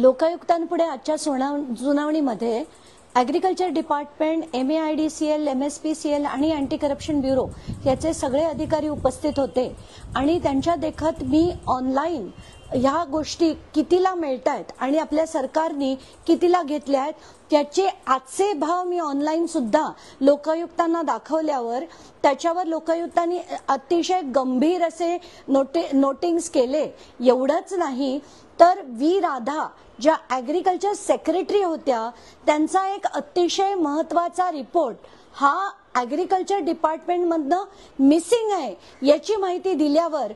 लोकायुक्तांपुढे आजच्या सुनावणीमध्ये agriculture department, MAIDCL, MSPCL आणि anti corruption bureau याचे सगळे अधिकारी उपस्थित होते आणि त्यांच्या देखत मी ऑनलाईन ह्या गोष्टी कितीला मिळतायत आणि आपल्या सरकारने कितीला घेतल्या आहेत त्याचे आजचे भाव मी ऑनलाईन सुद्धा लोकायुक्तांना दाखवल्यावर त्याच्यावर लोकायुक्तांनी अतिशय गंभीर असे नोटिंग्स केले. एवढंच नाही तर व्ही राधा ज्या ॲग्रिकल्चर सेक्रेटरी होत्या त्यांचा एक अतिशय महत्त्वाचा रिपोर्ट हा ॲग्रिकल्चर डिपार्टमेंटमधनं मिसिंग आहे याची माहिती दिल्यावर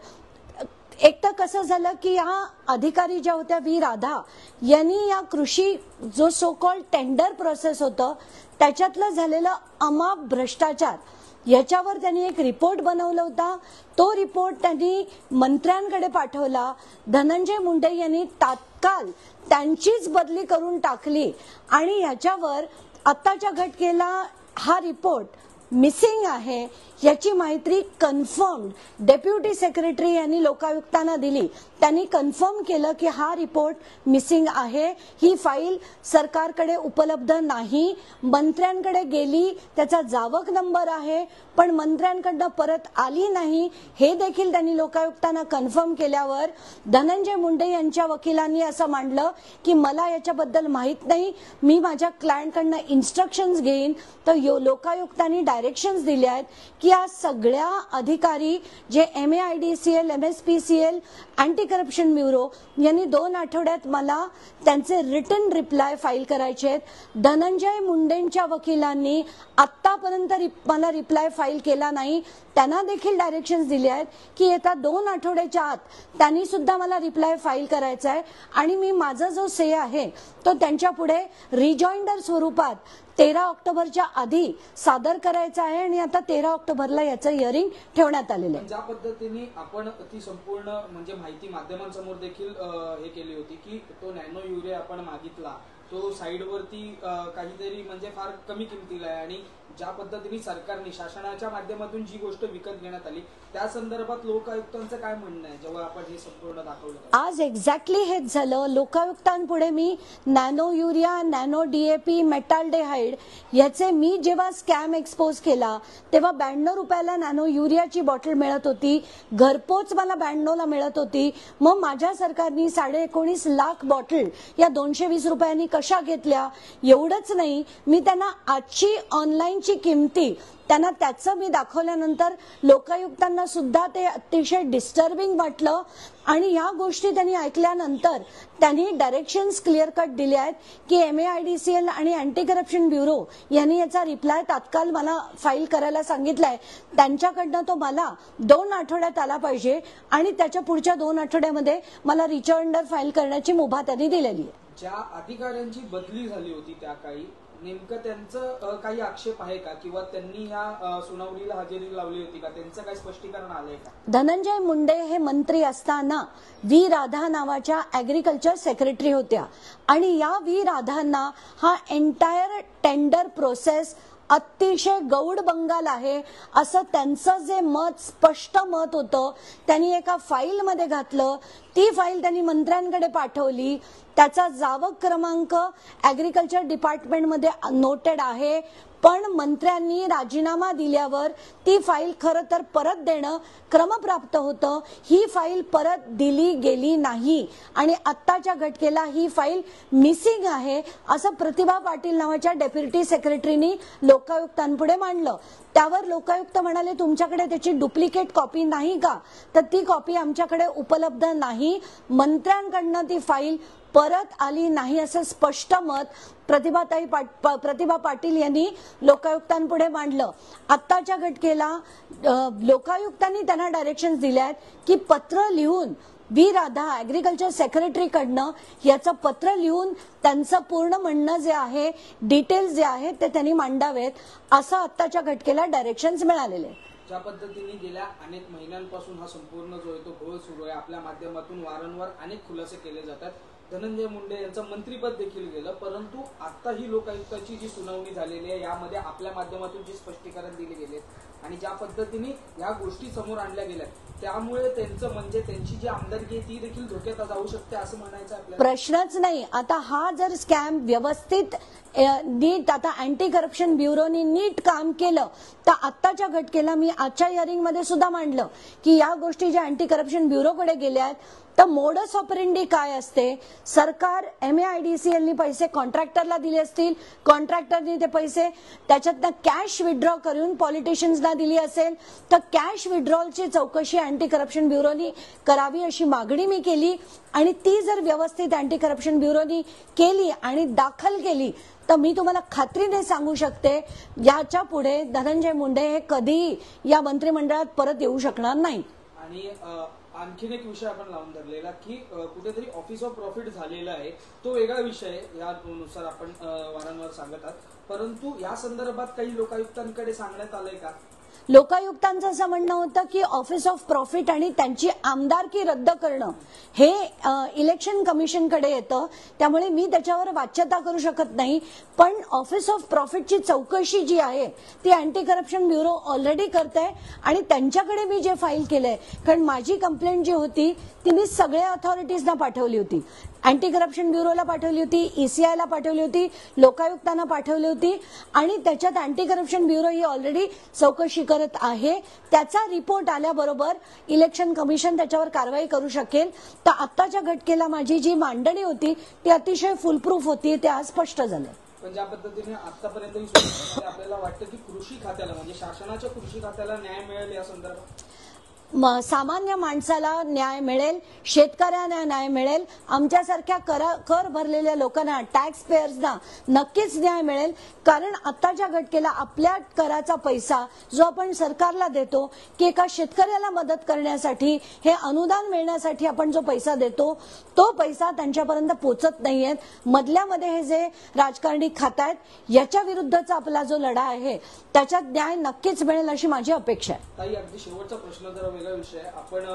एक तर कसं झालं की ह्या अधिकारी ज्या होत्या व्ही राधा यांनी या कृषी जो सो कॉल्ड टेंडर प्रोसेस होतं त्याच्यातलं झालेलं अमाप भ्रष्टाचार याच्यावर त्यांनी एक रिपोर्ट बनवला होता. तो रिपोर्ट त्यांनी मंत्र्यांकडे पाठवला. धनंजय मुंडे यांनी तात्काळ त्यांचीच बदली करून टाकली आणि ह्याच्यावर आत्ताच्या घटनेला हा रिपोर्ट मिसिंग आहे याची माहिती कन्फर्म डेप्युटी सेक्रेटरी यांनी लोकायुक्तांना दिली. त्यांनी कन्फर्म केलं की हा रिपोर्ट मिसिंग आहे, ही फाईल सरकारकडे उपलब्ध नाही, मंत्र्यांकडे गेली, त्याचा जावक नंबर आहे पण मंत्र्यांकडनं परत आली नाही हे देखील त्यांनी लोकायुक्तांना कन्फर्म केल्यावर धनंजय मुंडे यांच्या वकिलांनी असं मांडलं की मला याच्याबद्दल माहित नाही, मी माझ्या क्लायंटकडनं इन्स्ट्रक्शन्स घेईन. तर लोकायुक्तांनी डायरेक्शन्स दिल्या आहेत की या सगळ्या अधिकारी जे MAIDCL, MSPCL, anti corruption bureau यांनी 2 आठवड्यात मला त्यांचे रिटन रिप्लाय फाईल करायचे आहेत. धनंजय मुंडेंच्या वकिलांनी आतापर्यंत मला रिप्लाय फाईल केला नाही. त्यांना देखील डायरेक्शन्स दिले आहेत की येत्या 2 आठवड्याच्या आत त्यांनी सुद्धा मला रिप्लाय फाईल करायचा आहे आणि मी माझा जो से आहे तो त्यांच्या पुढे रिजॉइंडर स्वरूपात 13 ऑक्टोबरच्या आधी सादर करायचा आहे आणि आता 13 ऑक्टोबरला याचं हिअरिंग ठेवण्यात आलेलं आहे. ज्या पद्धतीने आपण ती संपूर्ण म्हणजे माहिती माध्यमांसमोर देखील हे केली होती की तो नॅनो युरिया आपण मागितला तो साईडवरती काहीतरी म्हणजे फार कमी किमतीला आहे आणि ज्या पद्धतीने सरकारने शासनाच्या माध्यमातून जी गोष्ट विकत घेण्यात आली त्या संदर्भात लोकायुक्तांचं काय म्हणणं आहे जेव्हा आपण हे संपूर्ण दाखवलं? आज एक्झॅक्टली हेच झालं. लोकायुक्तांपुढे मी नॅनो युरिया, नॅनो DAP, मेटाल्डेहाइड याचे मी जेव्हा स्कॅम एक्सपोज केला तेव्हा 92 रुपयाला नॅनो युरियाची बॉटल मिळत होती, घरपोच मला 92 ला मिळत होती. मग माझ्या सरकारने 19.5 लाख बॉटल या 220 रुपयांनी कशा घेतल्या? एवढंच नाही, मी त्यांना आजची ऑनलाईन ची किमती त्यांना त्याचं मी दाखवल्यानंतर लोकायुक्तांना सुद्धा ते अतिशय डिस्टर्बिंग वाटलं आणि या गोष्टी त्यांनी ऐकल्यानंतर त्यांनी डायरेक्शन्स क्लिअर कट दिले आहेत की MAIDCL आणि अँटी करप्शन ब्युरो यांनी याचा रिप्लाय तात्काळ मला फाईल करायला सांगितलाय. त्यांच्याकडनं तो मला 2 आठवड्यात आला पाहिजे आणि त्याच्या पुढच्या 2 आठवड्यामध्ये मला रिजॉइंडर फाईल करण्याची मुभा त्यांनी दिलेली आहे. ज्या अधिकाऱ्यांची बदली झाली होती त्या काही नेमकं त्यांचं काही आक्षेप आहे का किंवा त्यांनी या सुनावणीला हजेरी लावली होती का? त्यांचं काही स्पष्टीकरण आलंय का? धनंजय मुंडे हे मंत्री असताना व्ही राधा नावाच्या ॲग्रिकल्चर सेक्रेटरी होत्या आणि या व्ही राधांना हा एंटायर टेंडर प्रोसेस अतिशय गौड बंगाल आहे असं त्यांचं जे मत स्पष्ट मत होतं त्यांनी एका फाईल मध्ये घातलं. ती फाईल त्यांनी मंत्र्यांकडे पाठवली. त्याचा जावक क्रमांक ॲग्रिकल्चर डिपार्टमेंटमध्ये नोटेड आहे पण मंत्र्यांनी राजीनामा दिल्यावर ती फाईल खरं तर परत देणं क्रमप्राप्त होतं. ही फाईल परत दिली गेली नाही आणि आत्ताच्या घटनेला ही फाईल मिसिंग आहे असं प्रतिभा पाटील नावाच्या डेप्युटी सेक्रेटरीनी लोकायुक्तांपुढे मांडलं. त्यावर लोकायुक्त म्हणाले तुमच्याकडे त्याची डुप्लिकेट कॉपी नाही का? तर ती कॉपी आमच्याकडे उपलब्ध नाही. मंत्र्यांकडनं ती फाईल परत आली नाही असं स्पष्ट मत प्रतिभा पाटील यांनी लोकायुक्तांपुढे मांडलं. आत्ताच्या घटनेला लोकायुक्तांनी त्यांना डायरेक्शन्स दिल्या आहेत की पत्र लिहून व्ही राधा ॲग्रिकल्चर सेक्रेटरीकडनं याचं पत्र लिहून त्यांचं पूर्ण म्हणणं जे आहे डिटेल्स जे आहेत ते त्यांनी मांडावेत असं आत्ताच्या घटनेला डायरेक्शन्स मिळालेले आहेत. ज्या पद्धतीने गेल्या अनेक महिन्यांपासून हा संपूर्ण जो आहे तो घोळ सुरू आहे आपल्या माध्यमातून वारंवार अनेक खुलासे केले जातात धनंजय मुंडे यांचं मंत्रीपद देखील गेलं, परंतु आता ही लोकायुक्ताची जी सुनावणी झालेली आहे यामध्ये आपल्या माध्यमातून जे स्पष्टीकरण दिले गेले आणि ज्या पद्धतीने या गोष्टी समोर आणल्या गेल्या त्यामुळे त्यांचं म्हणजे त्यांची जी आमदारकी आहे ती देखील धोक्यात जाऊ शकते असं म्हणायचं आपल्याला. प्रश्नच नाही. आता हा जर स्कॅम व्यवस्थित नीट आता अँटी करप्शन ब्युरोनी नीट काम केलं तर आत्ताच्या घटकेला मी आजच्या हिअरिंगमध्ये सुद्धा मांडलं की या गोष्टी ज्या अँटी करप्शन ब्युरोकडे गेल्या आहेत तर मोडस ऑपरेंडी काय असते. सरकार MAIDCLनी पैसे कॉन्ट्रॅक्टरला दिले असतील, कॉन्ट्रॅक्टरनी ते पैसे त्याच्यातनं कॅश विथड्रॉ करून पॉलिटिशियन्सना दिली असेल तर कॅश विथड्रॉलची चौकशी अँटी करप्शन ब्युरोनी करावी अशी मागणी मी केली आणि ती जर व्यवस्थित अँटी करप्शन ब्युरोनी केली आणि दाखल केली तर मी तुम्हाला खात्रीने सांगू शकते याच्या पुढे धनंजय मुंडे हे कधी या मंत्रिमंडळात परत येऊ शकणार नाही. आणि आणखीन एक विषय आपण लावून धरलेला की कुठेतरी ऑफिस ऑफ प्रॉफिट झालेला आहे, तो वेगळा विषय आहे, यानुसार आपण वारंवार सांगत आहात, परंतु या संदर्भात काही लोकायुक्तांकडे सांगण्यात आलंय का? लोकायुक्तांचं असं म्हणणं होतं की ऑफिस ऑफ प्रॉफिट आणि त्यांची आमदारकी रद्द करणं हे इलेक्शन कमिशनकडे येतं, त्यामुळे मी त्याच्यावर वाच्यता करू शकत नाही. पण ऑफिस ऑफ प्रॉफिटची चौकशी जी आहे ती अँटी करप्शन ब्युरो ऑलरेडी करते आणि त्यांच्याकडे मी जे फाईल केलंय, कारण माझी कंप्लेंट जी होती ती मी सगळ्या अथॉरिटीजना पाठवली होती, अँटी करप्शन ब्युरोला पाठवली होती, ECIला पाठवली होती, लोकायुक्तांना पाठवली होती आणि त्याच्यात अँटी करप्शन ब्युरो ही ऑलरेडी चौकशी करत आहे. त्याचा रिपोर्ट आल्याबरोबर इलेक्शन कमिशन त्याच्यावर कारवाई करू शकेल. तर आत्ताच्या घटकेला माझी जी मांडणी होती ती अतिशय फुलप्रूफ होती, ते आज स्पष्ट झालं. पण ज्या पद्धतीने आतापर्यंत आपल्याला वाटतं की कृषी खात्याला म्हणजे शासनाच्या कृषी खात्याला न्याय मिळेल या संदर्भात सामान्य माणसाला न्याय मिळेल, शेतकऱ्यांना न्याय मिळेल, आमच्यासारख्या कर भरलेल्या लोकांना टॅक्स पेयर्सना नक्कीच न्याय मिळेल. कारण आताच्या घटकेला आपल्या कराचा पैसा जो आपण सरकारला देतो की एका शेतकऱ्याला मदत करण्यासाठी हे अनुदान मिळण्यासाठी आपण जो पैसा देतो तो पैसा त्यांच्यापर्यंत पोहोचत नाहीये. मधल्यामध्ये हे जे राजकारणी खातायत याच्या विरुद्धचा आपला जो लढा आहे त्याच्यात न्याय नक्कीच मिळेल अशी माझी अपेक्षा आहे. ताई, अगदी शेवटचा प्रश्न जरा वेगळा विषय आहे. आपण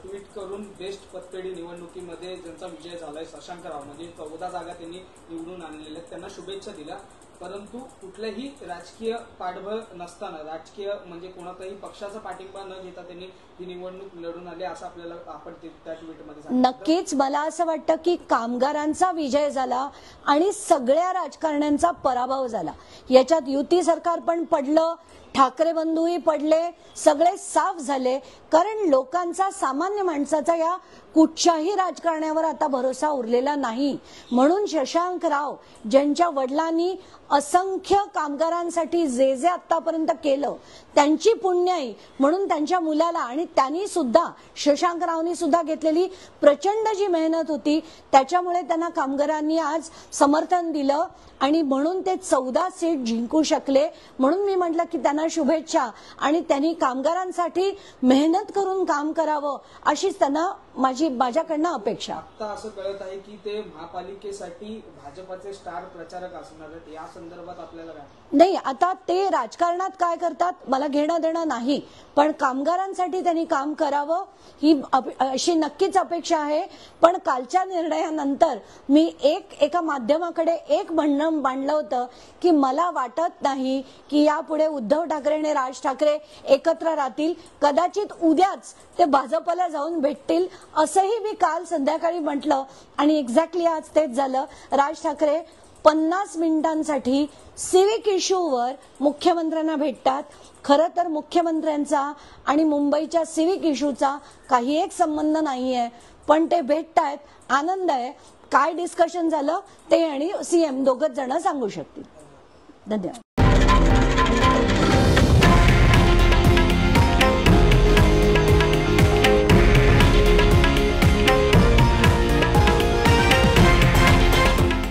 ट्विट करून बेस्ट पतपेढी निवडणुकीमध्ये ज्यांचा विजय झालाय शशांक राव म्हणजे 14 जागा त्यांनी निवडून आणलेल्या त्यांना शुभेच्छा दिल्या, परंतु कुठल्याही राजकीय पाठबळ नसताना राजकीय म्हणजे कोणाचाही पक्षाचा पाठिंबा न घेता त्यांनी ही निवडणूक लढून आली असं आपल्याला आपण त्या ट्विटमध्ये नक्कीच मला असं वाटतं की कामगारांचा विजय झाला आणि सगळ्या राजकारण्यांचा पराभव झाला. याच्यात युती सरकार पण पडलं, ठाकरे बंधूही पडले, सगळे साफ झाले. कारण लोकांचा सामान्य माणसाचा या कुठच्याही राजकारण्यावर आता भरोसा उरलेला नाही. म्हणून शशांक राव ज्यांच्या वडिलांनी असंख्य कामगारांसाठी जे जे आतापर्यंत केलं त्यांची पुण्याई म्हणून त्यांच्या मुलाला आणि त्यांनी सुद्धा शशांक रावनी सुद्धा घेतलेली प्रचंड जी मेहनत होती त्याच्यामुळे त्यांना कामगारांनी आज समर्थन दिलं आणि म्हणून ते 14 सीट जिंकू शकले. म्हणून मी म्हटलं की त्यांना शुभेच्छा आणि त्यांनी कामगारांसाठी मेहनत करून काम करावं अशीच त्यांना माझ्याकडनं अपेक्षा. आता असं कळत आहे की ते महापालिकेसाठी भाजपचे स्टार प्रचारक असणार आहेत, या संदर्भात आपल्याला काय? नाही, आता ते राजकारणात काय करतात मला घेणं देणं नाही, पण कामगारांसाठी त्यांनी काम करावं ही अशी नक्कीच अपेक्षा आहे. पण कालच्या निर्णयानंतर मी एका माध्यमाकडे एक म्हणणं मांडलं होतं की मला वाटत नाही की यापुढे उद्धव ठाकरे आणि राज ठाकरे एकत्र राहतील, कदाचित उद्याच ते भाजपला जाऊन भेटतील असंही मी काल संध्याकाळी म्हटलं आणि एक्झॅक्टली आज तेच झालं. राज ठाकरे 50 मिनिटांसाठी सिव्हिक इश्यूवर मुख्यमंत्र्यांना भेटतात. खरं तर मुख्यमंत्र्यांचा आणि मुंबईच्या सिव्हिक इश्यूचा काही एक संबंध नाहीये, पण ते भेटतायत, आनंद आहे. काय डिस्कशन झालं ते आणि CM दोघच जण सांगू शकतील. धन्यवाद.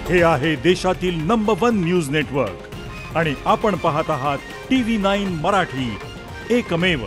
हे आहे देशातील नंबर 1 न्यूज नेटवर्क आणि आपण पाहत आहात TV9 मराठी, एकमेव.